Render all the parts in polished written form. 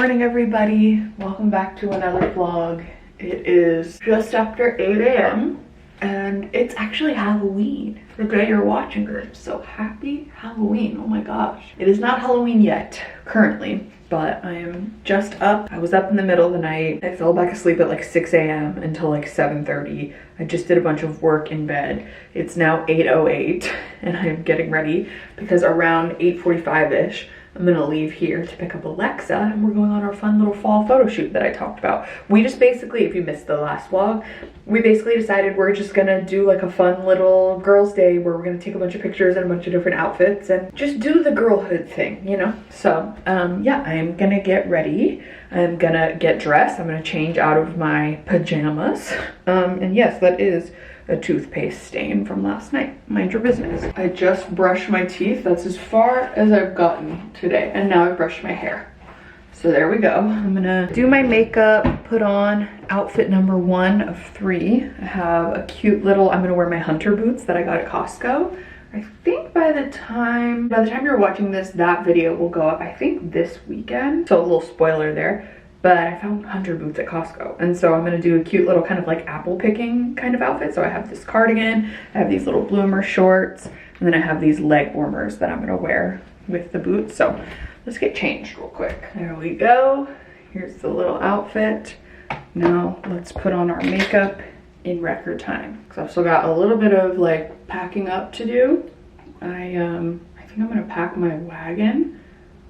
morning, everybody. Welcome back to another vlog. It is just after 8 a.m. and it's actually Halloween, the day you're watching this. So happy Halloween. Oh my gosh. It is not Halloween yet, currently, but I am just up. I was up in the middle of the night. I fell back asleep at like 6 a.m. until like 7:30. I just did a bunch of work in bed. It's now 8:08 and I'm getting ready because around 8:45-ish, I'm gonna leave here to pick up Alexa and we're going on our fun little fall photo shoot that I talked about. We just basically, if you missed the last vlog, we basically decided we're just gonna do like a fun little girls' day where we're gonna take a bunch of pictures in a bunch of different outfits and just do the girlhood thing, you know? So yeah, I'm gonna get ready. I'm gonna get dressed. I'm gonna change out of my pajamas. And yes, that is a toothpaste stain from last night. Mind your business. I just brushed my teeth. That's as far as I've gotten today. And now I've brushed my hair. So there we go. I'm gonna do my makeup, put on outfit number 1 of 3. I have a cute little, I'm gonna wear my hunter boots that I got at Costco. I think by the time you're watching this, that video will go up, I think this weekend. So a little spoiler there. But I found hunter boots at Costco. And so I'm gonna do a cute little kind of like apple picking kind of outfit. So I have this cardigan, I have these little bloomer shorts, and then I have these leg warmers that I'm gonna wear with the boots. So let's get changed real quick. There we go. Here's the little outfit. Now let's put on our makeup in record time. So I've still got a little bit of like packing up to do. I think I'm gonna pack my wagon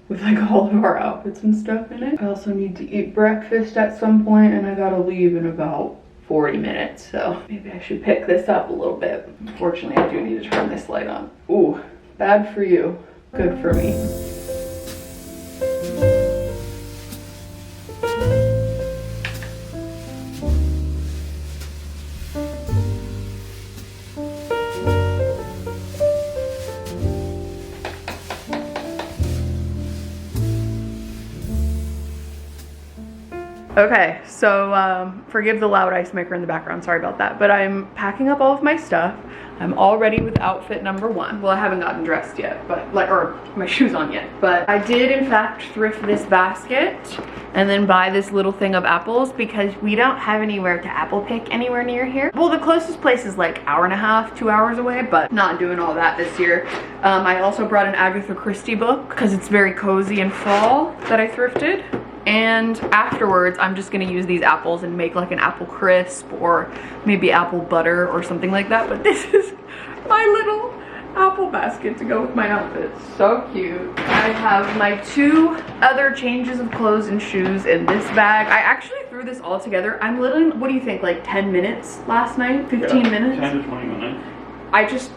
with like all of our outfits and stuff in it. I also need to eat breakfast at some point and I gotta leave in about 40 minutes. So maybe I should pick this up a little bit. Unfortunately, I do need to turn this light on. Ooh, bad for you, good for me. Okay, so forgive the loud ice maker in the background, sorry about that, but I'm packing up all of my stuff. I'm all ready with outfit number 1. Well, I haven't gotten dressed yet, but like, or my shoes on yet, but I did in fact thrift this basket and then buy this little thing of apples because we don't have anywhere to apple pick anywhere near here. Well, the closest place is like 1.5 hours, 2 hours away, but not doing all that this year. I also brought an Agatha Christie book because it's very cozy and fall that I thrifted. And afterwards, I'm just gonna use these apples and make like an apple crisp or maybe apple butter or something like that. But this is my little apple basket to go with my outfit. So cute. I have my 2 other changes of clothes and shoes in this bag. I actually threw this all together. I'm literally, what do you think, like 10 minutes last night? 15 minutes? 10 to 20 minutes.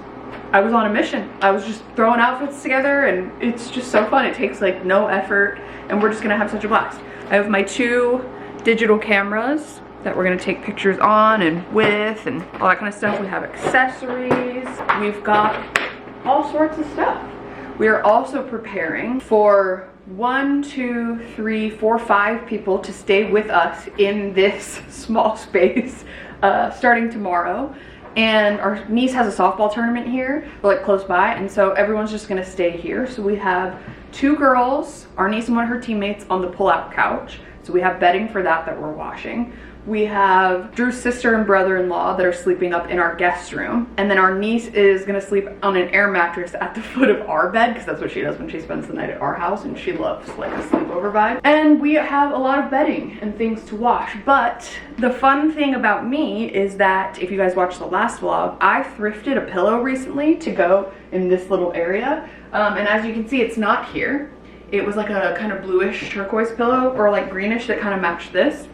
I was on a mission. I was just throwing outfits together and it's just so fun. It takes like no effort and we're just gonna have such a blast. I have my 2 digital cameras that we're gonna take pictures on and with and all that kind of stuff. We have accessories. We've got all sorts of stuff. We are also preparing for 1, 2, 3, 4, 5 people to stay with us in this small space starting tomorrow. And our niece has a softball tournament here, like close by, and so everyone's just gonna stay here. So we have 2 girls, our niece and one of her teammates, on the pull-out couch. So we have bedding for that we're washing. We have Drew's sister and brother-in-law that are sleeping up in our guest room. And then our niece is gonna sleep on an air mattress at the foot of our bed, because that's what she does when she spends the night at our house, and she loves like a sleepover vibe. And we have a lot of bedding and things to wash. But the fun thing about me is that, if you guys watched the last vlog, I thrifted a pillow recently to go in this little area. And as you can see, it's not here. It was like a kind of bluish turquoise pillow, or like greenish that kind of matched this.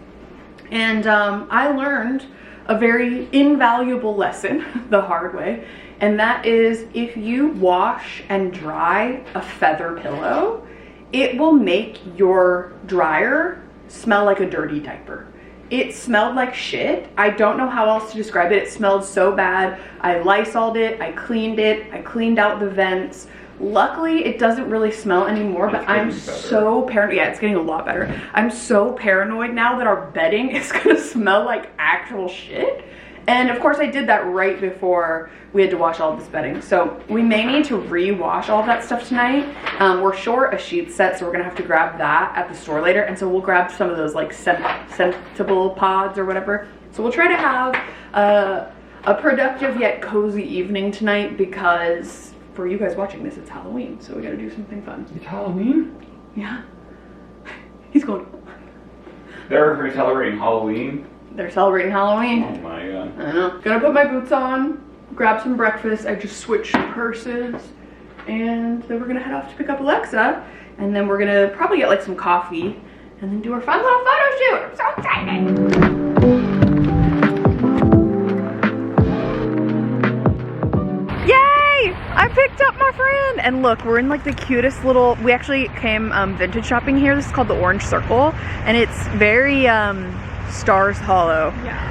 And I learned a very invaluable lesson the hard way, and that is if you wash and dry a feather pillow, it will make your dryer smell like a dirty diaper. It smelled like shit. I don't know how else to describe it. It smelled so bad. I Lysoled it, I cleaned out the vents. Luckily, it doesn't really smell anymore, but I'm so paranoid. Yeah, it's getting a lot better. I'm so paranoid now that our bedding is gonna smell like actual shit. And of course I did that right before we had to wash all of this bedding. So we may need to re-wash all of that stuff tonight. We're short a sheet set, so we're gonna have to grab that at the store later. And so we'll grab some of those like Sensible pods or whatever. So we'll try to have a productive yet cozy evening tonight, because for you guys watching this, it's Halloween. So we gotta do something fun. It's Halloween? Yeah. He's going. They're celebrating Halloween? They're celebrating Halloween. Oh my god. I know. Gonna put my boots on, grab some breakfast. I just switched purses, and then we're gonna head off to pick up Alexa, and then we're gonna probably get like some coffee, and then do our fun little photo shoot. I'm so excited. Yay! I picked up my friend, and look, we're in like the cutest little, we actually came vintage shopping here. This is called the Orange Circle, and it's very Stars Hollow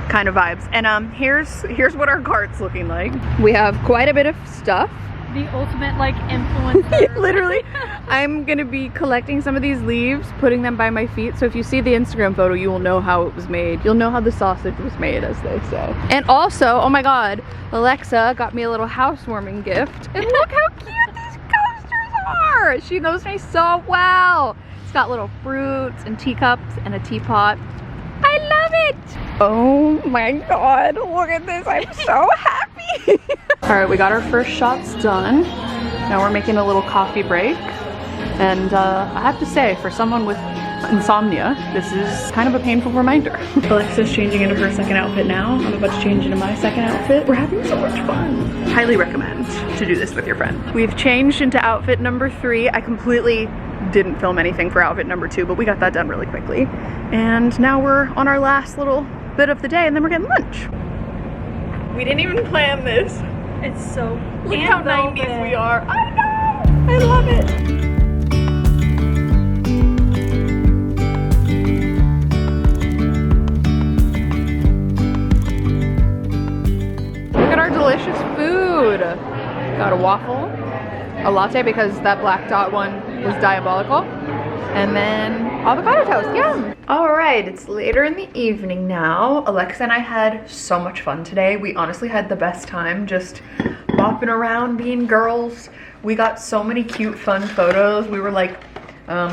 kind of vibes. And here's what our cart's looking like. We have quite a bit of stuff. The ultimate like influencer. Literally. I'm gonna be collecting some of these leaves, putting them by my feet, so if you see the Instagram photo, you will know how it was made. You'll know how the sausage was made, as they say. And also, oh my god, Alexa got me a little housewarming gift, and look how cute these coasters are. She knows me so well. It's got little fruits and teacups and a teapot. I love it. Oh my god, look at this. I'm so happy. All right, we got our first shots done. Now we're making a little coffee break. And I have to say, for someone with insomnia, this is kind of a painful reminder. Alexa's changing into her second outfit now. I'm about to change into my second outfit. We're having so much fun. Highly recommend to do this with your friend. We've changed into outfit number 3. I completely didn't film anything for outfit number 2, but we got that done really quickly. And now we're on our last little bit of the day, and then we're getting lunch. We didn't even plan this. It's so Look how 90s we are. I know! I love it. Delicious food. Got a waffle, a latte because that black dot one was diabolical, and then avocado toast. Yum. All right, it's later in the evening now. Alexa and I had so much fun today. We honestly had the best time just bopping around being girls. We got so many cute fun photos. We were like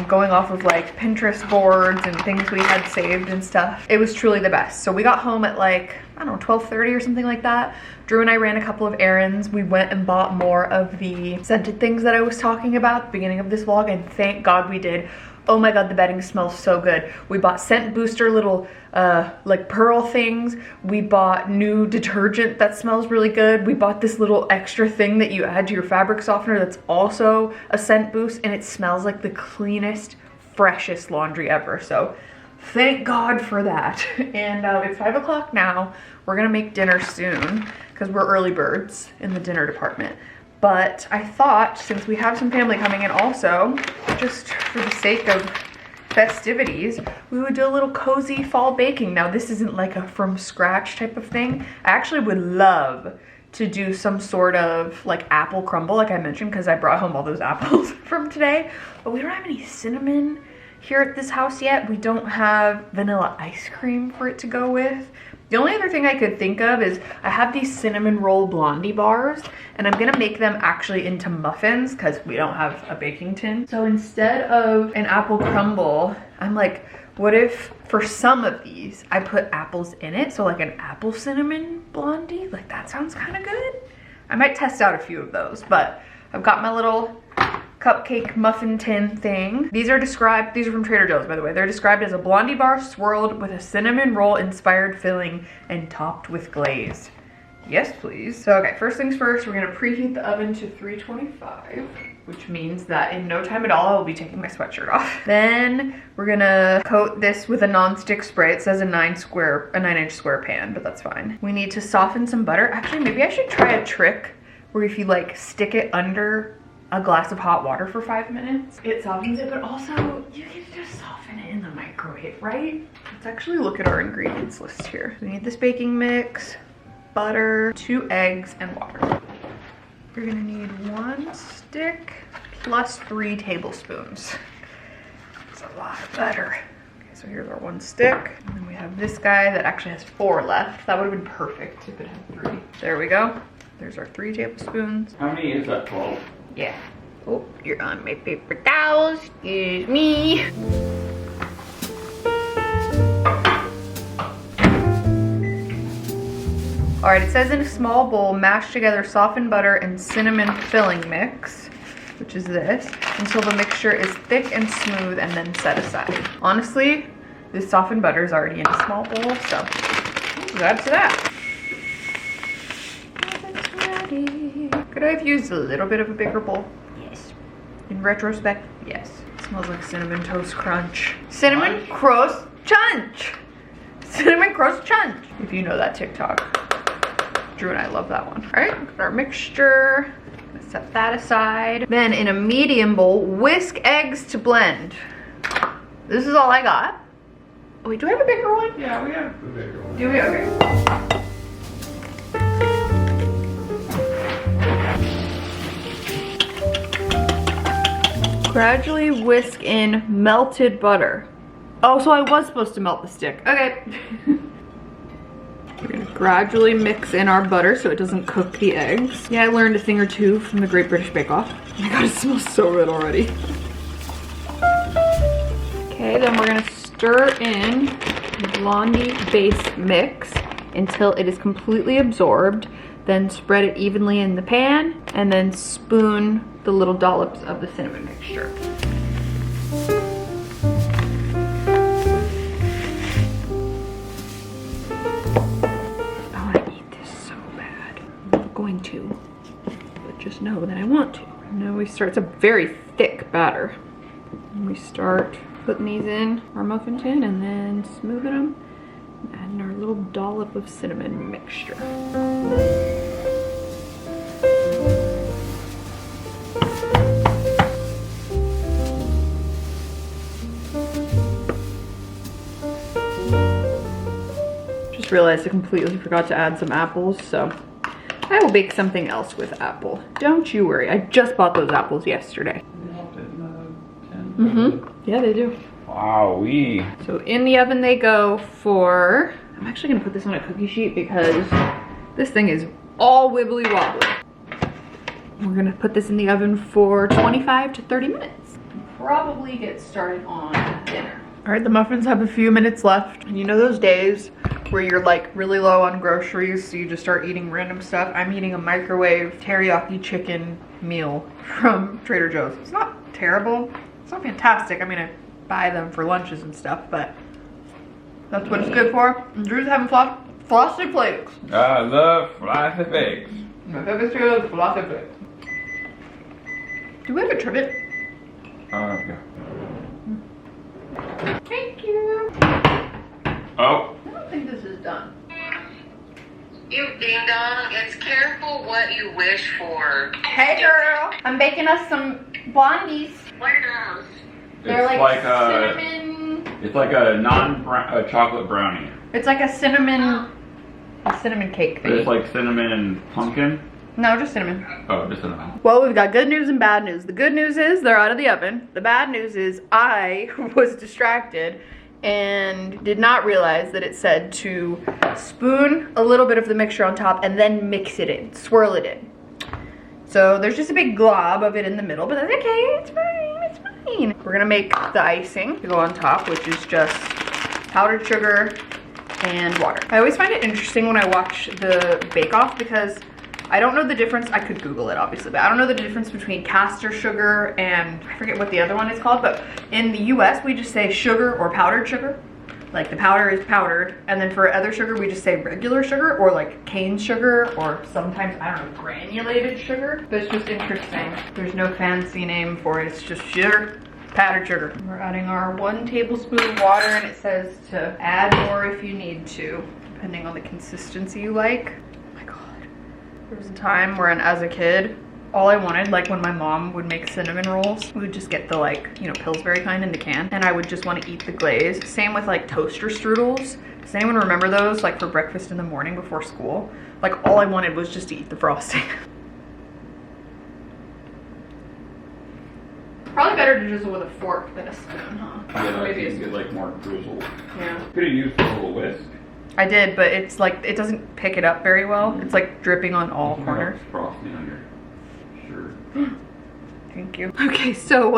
going off of like Pinterest boards and things we had saved and stuff. It was truly the best. So we got home at like, I don't know, 12:30 or something like that. Drew and I ran a couple of errands. We went and bought more of the scented things that I was talking about at the beginning of this vlog, and thank God we did. Oh my god, the bedding smells so good. We bought scent booster little like pearl things. We bought new detergent that smells really good. We bought this little extra thing that you add to your fabric softener that's also a scent boost, and it smells like the cleanest, freshest laundry ever. So thank God for that. And it's 5 o'clock now. We're gonna make dinner soon because we're early birds in the dinner department. But I thought, since we have some family coming in also, just for the sake of festivities, we would do a little cozy fall baking. Now this isn't like a from scratch type of thing. I actually would love to do some sort of like apple crumble, like I mentioned, because I brought home all those apples from today. But we don't have any cinnamon here at this house yet. We don't have vanilla ice cream for it to go with. The only other thing I could think of is I have these cinnamon roll Blondie bars, and I'm gonna make them actually into muffins because we don't have a baking tin. So instead of an apple crumble, I'm like, what if for some of these I put apples in it? So like an apple cinnamon Blondie, like that sounds kind of good. I might test out a few of those, but I've got my little cupcake muffin tin thing. These are from Trader Joe's, by the way. They're described as a Blondie bar swirled with a cinnamon roll inspired filling and topped with glaze. Yes, please. So, okay, first things first, we're gonna preheat the oven to 325, which means that in no time at all, I'll be taking my sweatshirt off. Then we're gonna coat this with a non-stick spray. It says a 9-inch square pan, but that's fine. We need to soften some butter. Actually, maybe I should try a trick where if you like stick it under a glass of hot water for 5 minutes, it softens it, but also you can just soften it in the microwave, right? Let's actually look at our ingredients list here. We need this baking mix, butter, 2 eggs, and water. You're gonna need 1 stick plus 3 tablespoons. It's a lot of butter. Okay, So here's our one stick. And then we have this guy that actually has 4 left. That would have been perfect if it had 3. There we go. There's our 3 tablespoons. How many is that? 12? Yeah. Oh, you're on my paper towels. Excuse me. All right, it says in a small bowl, mash together softened butter and cinnamon filling mix, which is this, until the mixture is thick and smooth and then set aside. Honestly, this softened butter is already in a small bowl, so we'll add to that. It's ready. Could I have used a little bit of a bigger bowl? Yes. In retrospect, yes. It smells like cinnamon toast crunch. Cinnamon Crust Crunch. Cinnamon Crust Crunch. If you know that TikTok. Drew and I love that one. All right, got our mixture. Gonna set that aside. Then in a medium bowl, whisk eggs to blend. This is all I got. Oh wait, do I have a bigger one? Yeah, we have a bigger one. Do we? Okay. Gradually whisk in melted butter. Oh, so I was supposed to melt the stick. Okay. We're gonna gradually mix in our butter so it doesn't cook the eggs. Yeah, I learned a thing or two from the Great British Bake Off. Oh my god, it smells so good already. Okay, then we're gonna stir in the Blondie base mix until it is completely absorbed. Then spread it evenly in the pan and then spoon the little dollops of the cinnamon mixture. To, but just know that I want to. Now we start, it's a very thick batter. And we start putting these in our muffin tin and then smoothing them and adding our little dollop of cinnamon mixture. Just realized I completely forgot to add some apples, so I will bake something else with apple. Don't you worry. I just bought those apples yesterday. Yeah, they do. Wowee. So in the oven they go for, I'm actually gonna put this on a cookie sheet because this thing is all wibbly wobbly. We're gonna put this in the oven for 25 to 30 minutes. Probably get started on dinner. All right, the muffins have a few minutes left. And you know those days where you're like really low on groceries, so you just start eating random stuff? I'm eating a microwave teriyaki chicken meal from Trader Joe's. It's not terrible. It's not fantastic. I mean, I buy them for lunches and stuff, but that's what it's good for. And Drew's having frosted flakes. I love frosted flakes. My favorite cereal is frosted flakes. Do we have a trivet? Yeah. Thank you. Oh. I don't think this is done. You ding dong, it's careful what you wish for. Hey girl, I'm baking us some Blondies. What are those? They're It's like a cinnamon. It's like a chocolate brownie. It's like a cinnamon cake But thing. it's like cinnamon and pumpkin. No, just cinnamon. Oh, just cinnamon. Well, we've got good news and bad news. The good news is they're out of the oven. The bad news is I was distracted and did not realize that it said to spoon a little bit of the mixture on top and then mix it in, swirl it in. So there's just a big glob of it in the middle, but that's okay, it's fine, it's fine. We're gonna make the icing to go on top, which is just powdered sugar and water. I always find it interesting when I watch the Bake Off because I don't know the difference. I could Google it obviously, but I don't know the difference between caster sugar and I forget what the other one is called, but in the US we just say sugar or powdered sugar. Like the powder is powdered, and then for other sugar we just say regular sugar or like cane sugar or sometimes, I don't know, granulated sugar. But it's just interesting. There's no fancy name for it. It's just sugar, powdered sugar. We're adding our 1 tablespoon of water and it says to add more if you need to, depending on the consistency you like. There was a time when, as a kid, all I wanted, like when my mom would make cinnamon rolls, we would just get the like, you know, Pillsbury kind in the can, and I would just want to eat the glaze. Same with like toaster strudels. Does anyone remember those, like for breakfast in the morning before school? Like all I wanted was just to eat the frosting. Probably better better to drizzle with a fork than a spoon, huh? Yeah, I Maybe think it's, get like more drizzle. yeah. Could have used a little whisk. I did, but it's like, it doesn't pick it up very well. It's like dripping on all corners. Frosting under. Sure. Thank you. Okay, so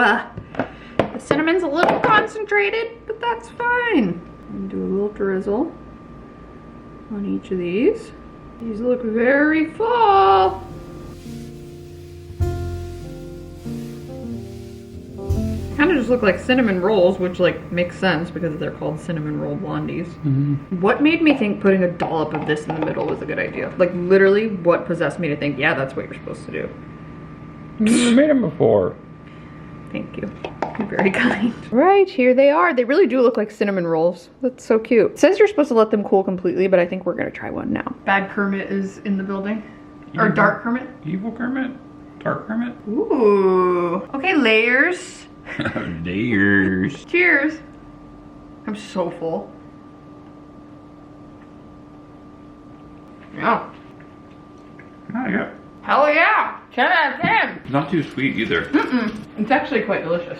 the cinnamon's a little concentrated, but that's fine. Do a little drizzle on each of these. These look very fall. Kind of just look like cinnamon rolls, which like makes sense because they're called cinnamon roll blondies. What made me think putting a dollop of this in the middle was a good idea? Like literally what possessed me to think, yeah, that's what you're supposed to do. You made them before. Thank you. You're very kind. Right, here they are. They really do look like cinnamon rolls. That's so cute. It says you're supposed to let them cool completely, but I think we're gonna try one now. Bad Kermit is in the building. Or Dark Kermit. Evil Kermit? Dark Kermit? Ooh. Okay, layers. Layers. Cheers. I'm so full. Yeah. Oh, yeah. Hell yeah. 10 out of 10. Not too sweet either. It's actually quite delicious.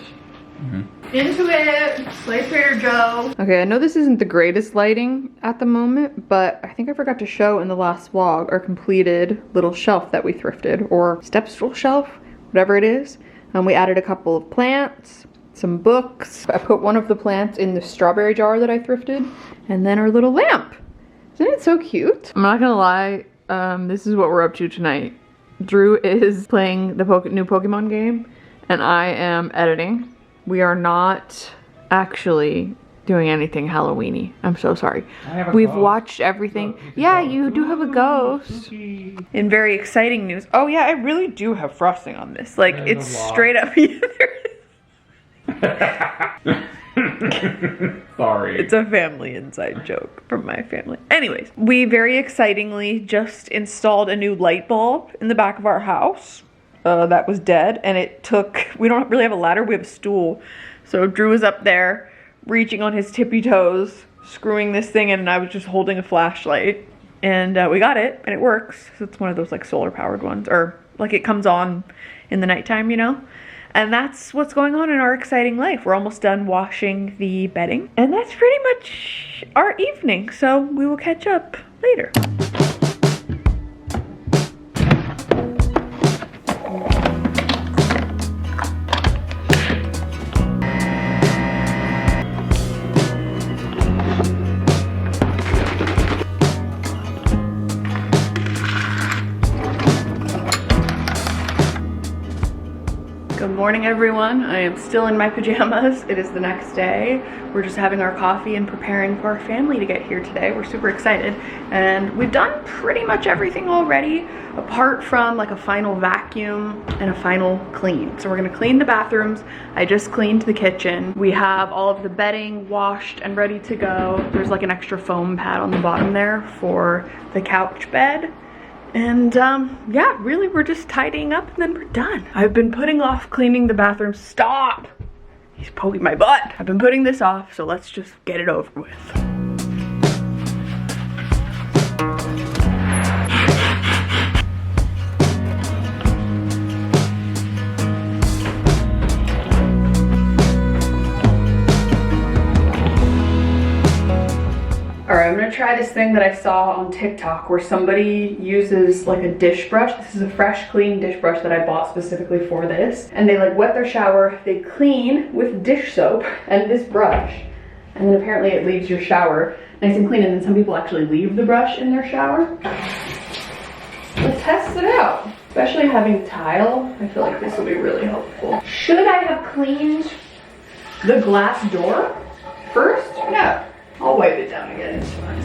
Into it. Slay Trader Joe. Okay, I know this isn't the greatest lighting at the moment, but I think I forgot to show in the last vlog our completed little shelf that we thrifted, or step stool shelf, whatever it is. We added a couple of plants, some books. I put one of the plants in the strawberry jar that I thrifted, and then our little lamp. Isn't it so cute? I'm not gonna lie, this is what we're up to tonight. Drew is playing the new Pokemon game, and I am editing. We are not actually doing anything Halloween-y. I'm so sorry. We've watched everything. Yeah, you do have a ghost. In very exciting news. Oh yeah, I really do have frosting on this. Like, it's straight up. Sorry. It's a family inside joke from my family. Anyways, we very excitingly just installed a new light bulb in the back of our house. That was dead, and it took, we don't really have a ladder, we have a stool. So Drew was up there reaching on his tippy toes, screwing this thing in, and I was just holding a flashlight. And we got it, and it works. So it's one of those like solar powered ones, or like it comes on in the nighttime, you know? And that's what's going on in our exciting life. We're almost done washing the bedding, and that's pretty much our evening. So we will catch up later. Good morning, everyone. I am still in my pajamas. It is the next day. We're just having our coffee and preparing for our family to get here today. We're super excited, and we've done pretty much everything already apart from like a final vacuum and a final clean. So we're gonna clean the bathrooms. I just cleaned the kitchen. We have all of the bedding washed and ready to go. There's like an extra foam pad on the bottom there for the couch bed. And yeah, really we're just tidying up and then we're done. I've been putting off cleaning the bathroom. Stop! He's poking my butt. I've been putting this off, so let's just get it over with. Alright, I'm gonna try this thing that I saw on TikTok where somebody uses like a dish brush. This is a fresh, clean dish brush that I bought specifically for this. And they like wet their shower, they clean with dish soap and this brush. And then apparently it leaves your shower nice and clean, and then some people actually leave the brush in their shower. Let's test it out. Especially having tile, I feel like this will be really helpful. Should I have cleaned the glass door first? No. I'll wipe it down again, it's fine.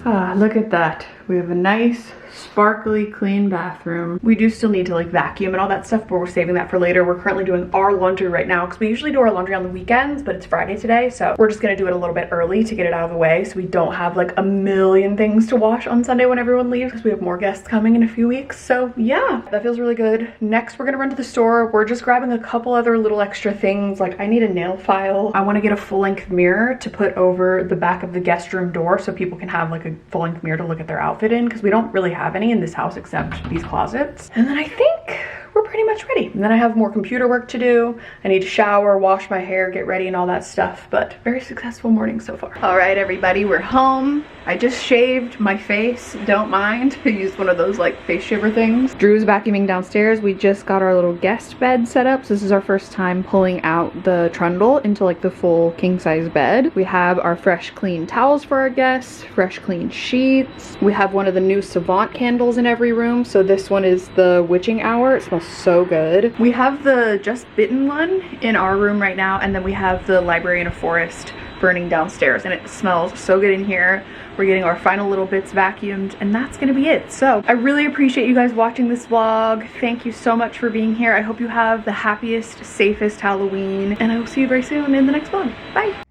Ah, look at that. We have a nice, sparkly clean bathroom. We do still need to like vacuum and all that stuff, but we're saving that for later. We're currently doing our laundry right now because we usually do our laundry on the weekends, but it's Friday today, so we're just gonna do it a little bit early to get it out of the way so we don't have like a million things to wash on Sunday when everyone leaves, because we have more guests coming in a few weeks. So yeah, that feels really good. Next, we're gonna run to the store. We're just grabbing a couple other little extra things. Like I need a nail file. I want to get a full-length mirror to put over the back of the guest room door so people can have like a full-length mirror to look at their outfit in, because we don't really have any in this house except these closets. And then I think we're pretty much ready. And then I have more computer work to do. I need to shower, wash my hair, get ready and all that stuff, but very successful morning so far. All right, everybody, we're home. I just shaved my face, don't mind. I used one of those like face shaver things. Drew's vacuuming downstairs. We just got our little guest bed set up. So this is our first time pulling out the trundle into like the full king size bed. We have our fresh clean towels for our guests, fresh clean sheets. We have one of the new Savant candles in every room. So this one is the witching hour. It smells so good. We have the Just Bitten one in our room right now, and then we have the Library in a Forest burning downstairs, and it smells so good in here. We're getting our final little bits vacuumed, and that's gonna be it. So I really appreciate you guys watching this vlog. Thank you so much for being here. I hope you have the happiest, safest Halloween, and I will see you very soon in the next vlog. Bye.